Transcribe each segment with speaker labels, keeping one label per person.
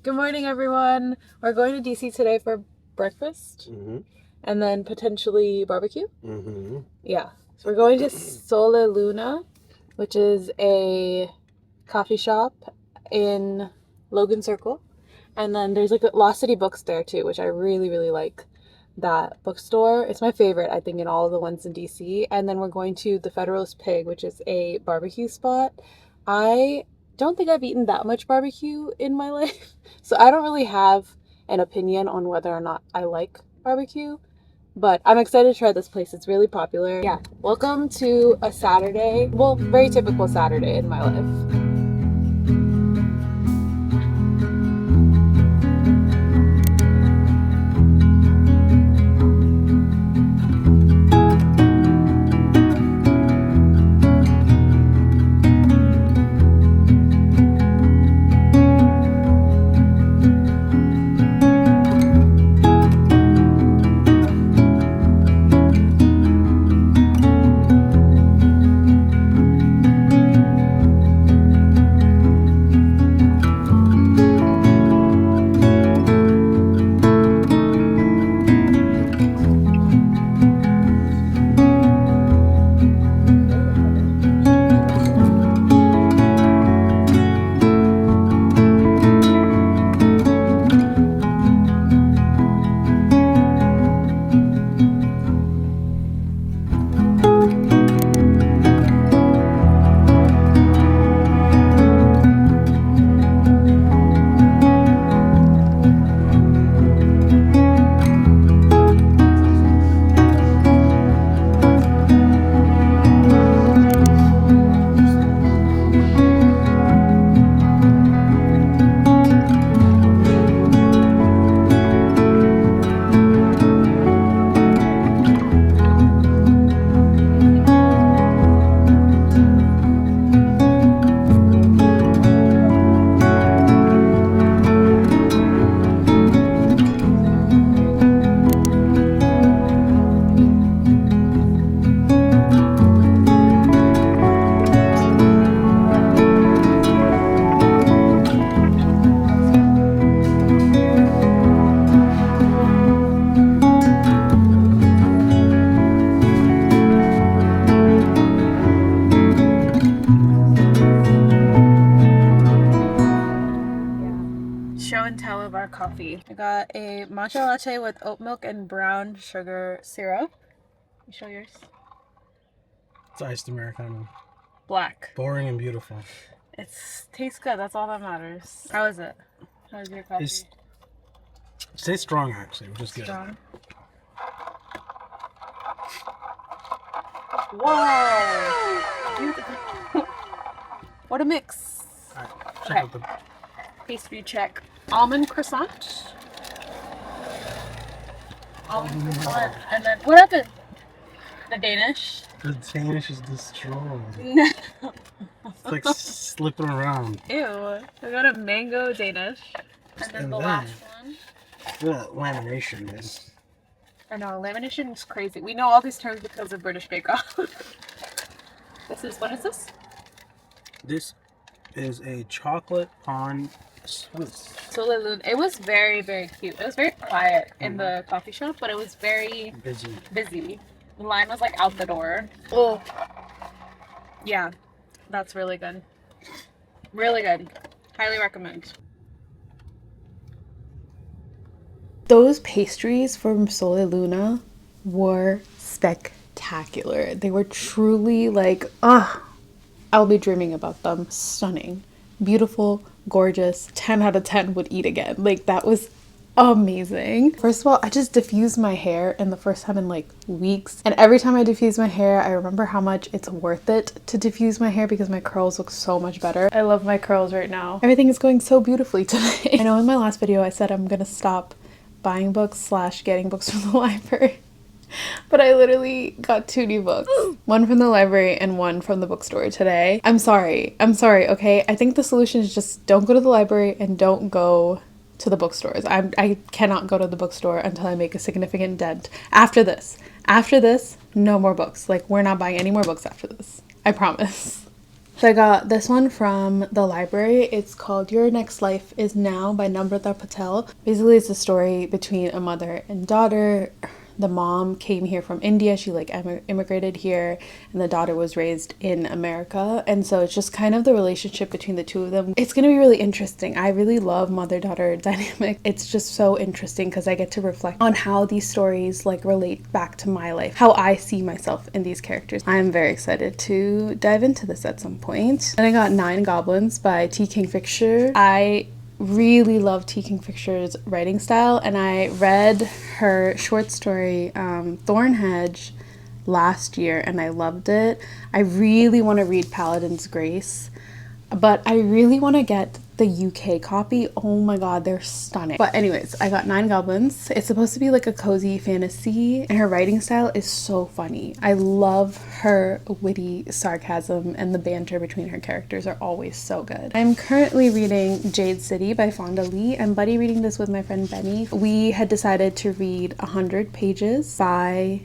Speaker 1: Good morning, everyone. We're going to DC today for breakfast and then potentially barbecue. Yeah. So we're going to Sole Luna, which is a coffee shop in Logan Circle. And then there's like a Lost City Books there too, which I really, really like that bookstore. It's my favorite, I think, in all of the ones in DC. And then we're going to the Federalist Pig, which is a barbecue spot. I don't think I've eaten that much barbecue in my life, so I don't really have an opinion on whether or not I like barbecue, but I'm excited to try this place. It's really popular. Yeah, welcome to a Saturday, well, very typical Saturday in my life. Show and tell of our coffee. I got a matcha latte with oat milk and brown sugar syrup. You show yours.
Speaker 2: It's iced Americano.
Speaker 1: Black.
Speaker 2: Boring and beautiful.
Speaker 1: It tastes good. That's all that matters. How is it? How is your coffee?
Speaker 2: It tastes strong, actually, which is good.
Speaker 1: Strong. Whoa! Beautiful. What a mix.
Speaker 2: All right, check out the
Speaker 1: pastry check. Almond croissant. Almond croissant. And then, what happened? The Danish?
Speaker 2: The Danish is destroyed.
Speaker 1: No.
Speaker 2: It's like slipping around.
Speaker 1: Ew. I got a mango Danish. And then the last one.
Speaker 2: The lamination, man.
Speaker 1: I know, lamination is crazy. We know all these terms because of British Bake Off. What is this?
Speaker 2: This is a chocolate pond Swiss.
Speaker 1: Sole Luna. It was very, very cute. It was very quiet in the coffee shop, but it was very busy. The line was like out the door. Oh. Yeah, that's really good. Really good. Highly recommend. Those pastries from Sole Luna were spectacular. They were truly like, I'll be dreaming about them. Stunning, beautiful, gorgeous. 10 out of 10 would eat again. Like, that was amazing. First of all, I just diffused my hair in the first time in like weeks, and every time I diffuse my hair I remember how much it's worth it to diffuse my hair because my curls look so much better. I love my curls right now. Everything is going so beautifully today. I know in my last video I said I'm gonna stop buying books / getting books from the library. But I literally got 2 new books. One from the library and one from the bookstore today. I'm sorry, okay? I think the solution is just don't go to the library and don't go to the bookstores. I cannot go to the bookstore until I make a significant dent. After this, no more books. Like, we're not buying any more books after this. I promise. So I got this one from the library. It's called Your Next Life Is Now by Namrata Patel. Basically, it's a story between a mother and daughter. The mom came here from India. She like immigrated here, and the daughter was raised in America. And so it's just kind of the relationship between the two of them. It's going to be really interesting. I really love mother-daughter dynamic. It's just so interesting because I get to reflect on how these stories like relate back to my life, how I see myself in these characters. I'm very excited to dive into this at some point. And I got 9 Goblins by T. Kingfisher. I really love T. Kingfisher's writing style, and I read her short story Thorn Hedge last year and I loved it. I really want to read Paladin's Grace, but I really want to get the UK copy. Oh my god, they're stunning. But anyways, I got 9 Goblins. It's supposed to be like a cozy fantasy, and her writing style is so funny. I love her witty sarcasm, and the banter between her characters are always so good. I'm currently reading Jade City by Fonda Lee. I'm buddy reading this with my friend Benny. We had decided to read 100 pages by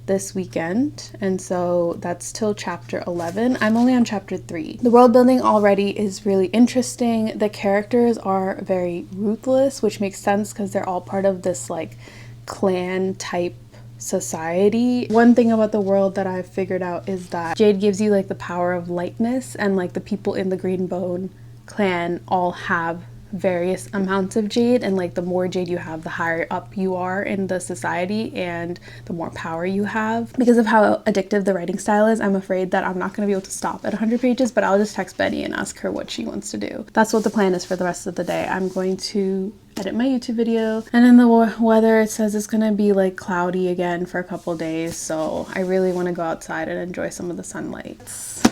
Speaker 1: this weekend, and so that's till chapter 11. I'm only on chapter 3. The world building already is really interesting. The characters are very ruthless, which makes sense because they're all part of this like clan type society. One thing about the world that I've figured out is that Jade gives you like the power of lightness, and like the people in the Greenbone clan all have various amounts of jade, and like the more jade you have, the higher up you are in the society and the more power you have. Because of how addictive the writing style is, I'm afraid that I'm not going to be able to stop at 100 pages, but I'll just text Betty and ask her what she wants to do. That's what the plan is for the rest of the day. I'm going to edit my YouTube video, and in the weather it says it's gonna be like cloudy again for a couple days, so I really want to go outside and enjoy some of the sunlight. Let's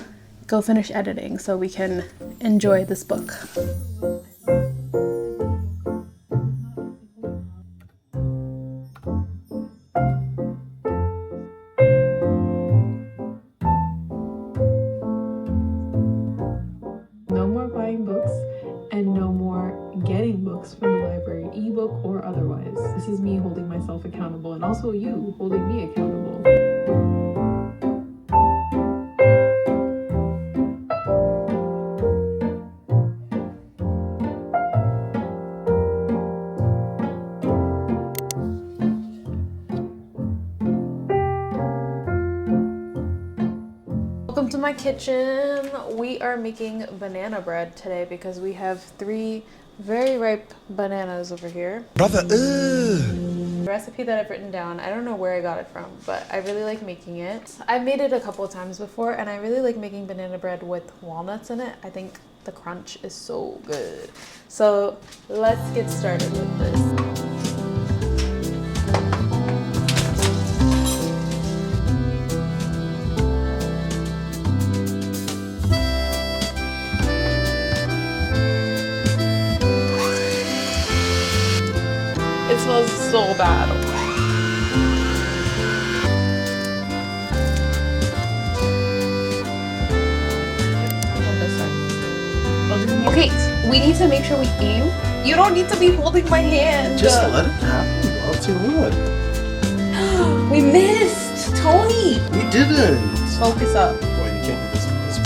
Speaker 1: go finish editing so we can enjoy this book. No more buying books and no more getting books from the library, ebook or otherwise. This is me holding myself accountable, and also you holding me accountable. Welcome to my kitchen. We are making banana bread today because we have 3 very ripe bananas over here.
Speaker 3: Brother,
Speaker 1: The recipe that I've written down, I don't know where I got it from, but I really like making it. I've made it a couple of times before, and I really like making banana bread with walnuts in it. I think the crunch is so good. So let's get started with this. It smells so bad. Okay, we need to make sure we aim. You don't need to be holding my hand.
Speaker 2: Just let it happen. Well, too what?
Speaker 1: We missed, Tony.
Speaker 2: We didn't.
Speaker 1: Focus up.
Speaker 2: Well, you can't do this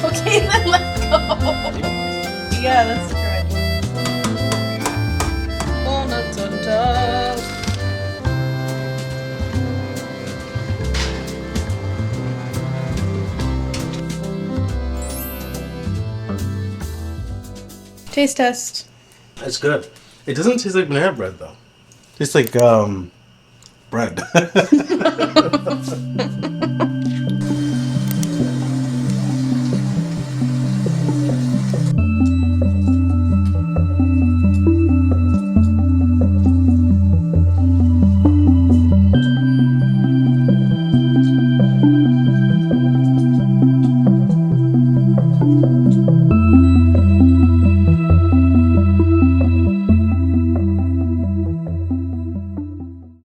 Speaker 2: part.
Speaker 1: Okay, then let's go. Yeah, that's correct. Walnuts on top. Taste test.
Speaker 2: It's good. It doesn't taste like banana bread though. It tastes like bread.